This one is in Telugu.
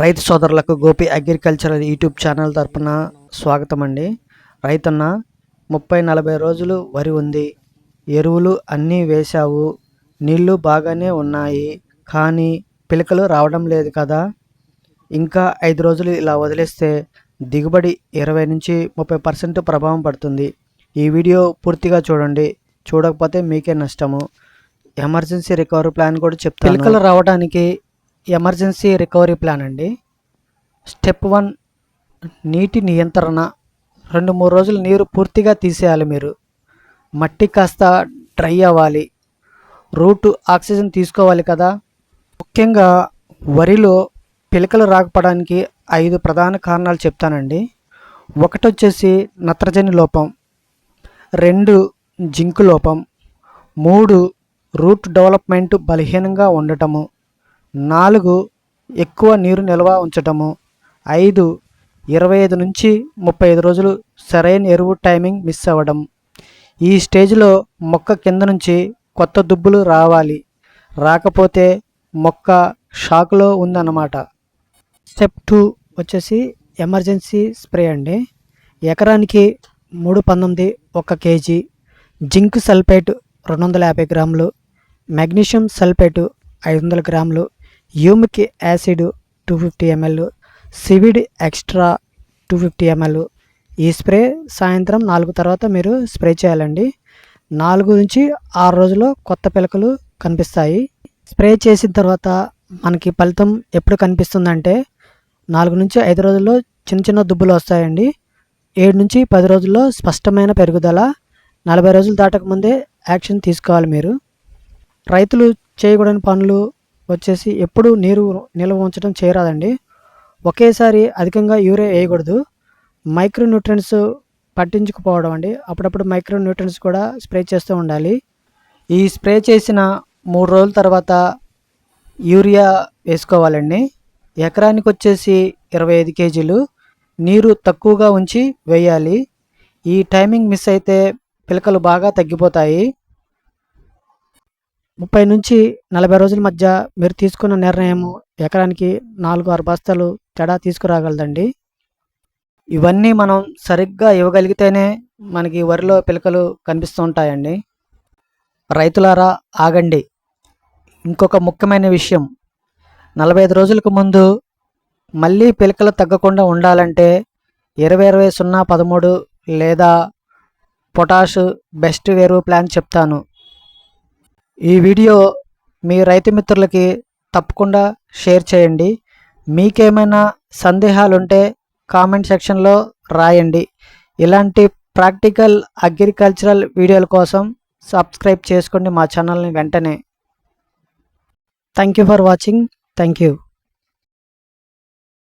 రైతు సోదరులకు గోపి అగ్రికల్చరల్ యూట్యూబ్ ఛానల్ తరపున స్వాగతం అండి. రైతన్న 30-40 రోజులు వరి ఉంది, ఎరువులు అన్నీ వేశావు, నీళ్లు బాగానే ఉన్నాయి, కానీ పిలకలు రావడం లేదు కదా. ఇంకా 5 రోజులు ఇలా వదిలేస్తే దిగుబడి 20-30% ప్రభావం పడుతుంది. ఈ వీడియో పూర్తిగా చూడండి, చూడకపోతే మీకే నష్టము. ఎమర్జెన్సీ రికవరీ ప్లాన్ కూడా చెప్తాను. పిలకలు రావడానికి ఎమర్జెన్సీ రికవరీ ప్లాన్ అండి. స్టెప్ 1, నీటి నియంత్రణ. 2-3 రోజులు నీరు పూర్తిగా తీసేయాలి. మీరు మట్టి కాస్త డ్రై అవ్వాలి, రూట్ ఆక్సిజన్ తీసుకోవాలి కదా. ముఖ్యంగా వరిలో పిలకలు రాకపోవడానికి 5 ప్రధాన కారణాలు చెప్తానండి. 1 వచ్చేసి నత్రజని లోపం, 2 జింకు లోపం, 3 రూట్ డెవలప్మెంట్ బలహీనంగా ఉండటము, 4 ఎక్కువ నీరు నిల్వ ఉంచటము, 5 25-35 రోజులు సరైన ఎరువు టైమింగ్ మిస్ అవ్వడం. ఈ స్టేజ్లో మొక్క కింద నుంచి కొత్త దుబ్బులు రావాలి, రాకపోతే మొక్క షాక్లో ఉందన్నమాట. స్టెప్ 2 వచ్చేసి ఎమర్జెన్సీ స్ప్రే అండి. ఎకరానికి 319 1 kg, జింక్ సల్ఫేట్ 250 గ్రాములు, మెగ్నీషియం సల్ఫేట్ 500 గ్రాములు, humic acid 250 ml, seaweed extra 250 ml. ఈ స్ప్రే సాయంత్రం 4 తర్వాత మీరు స్ప్రే చేయాలండి. 4-6 రోజుల్లో కొత్త పిలకలు కనిపిస్తాయి. స్ప్రే చేసిన తర్వాత మనకి ఫలితం ఎప్పుడు కనిపిస్తుందంటే 4-5 రోజుల్లో చిన్న చిన్న దుబ్బులు వస్తాయండి. 7-10 రోజుల్లో స్పష్టమైన పెరుగుదల. 40 రోజులు దాటకముందే యాక్షన్ తీసుకోవాలి మీరు. రైతులు చేయకూడని పనులు వచ్చేసి ఎప్పుడు నీరు నిల్వ ఉంచడం చేయరాదండి. ఒకేసారి అధికంగా యూరియా వేయకూడదు. మైక్రో న్యూట్రియన్స్ పట్టించుకుపోవడం అండి. అప్పుడప్పుడు మైక్రో న్యూట్రియన్స్ కూడా స్ప్రే చేస్తూ ఉండాలి. ఈ స్ప్రే చేసిన 3 రోజుల తర్వాత యూరియా వేసుకోవాలండి. ఎకరానికి వచ్చేసి 25 kg. నీరు తక్కువగా ఉంచి వేయాలి. ఈ టైమింగ్ మిస్ అయితే పిలకలు బాగా తగ్గిపోతాయి. 30-40 రోజుల మధ్య మీరు తీసుకున్న నిర్ణయం ఎకరానికి 4-6 బస్తాలు తేడా తీసుకురాగలదండి. ఇవన్నీ మనం సరిగ్గా ఇవ్వగలిగితేనే మనకి వరిలో పిలకలు కనిపిస్తూ ఉంటాయండి. రైతులారా ఆగండి. ఇంకొక ముఖ్యమైన విషయం, 45 రోజులకు ముందు మళ్ళీ పిలకలు తగ్గకుండా ఉండాలంటే 20-20-0-13 లేదా పొటాష్ బెస్ట్ ఎరువు ప్లాన్ చెప్తాను. ఈ వీడియో మీ రైతు మిత్రులకి తప్పకుండా షేర్ చేయండి. మీకేమైనా సందేహాలుంటే కామెంట్ సెక్షన్లో రాయండి. ఇలాంటి ప్రాక్టికల్ అగ్రికల్చరల్ వీడియోల కోసం సబ్స్క్రైబ్ చేసుకోండి మా ఛానల్ని వెంటనే. Thank you for watching. Thank you.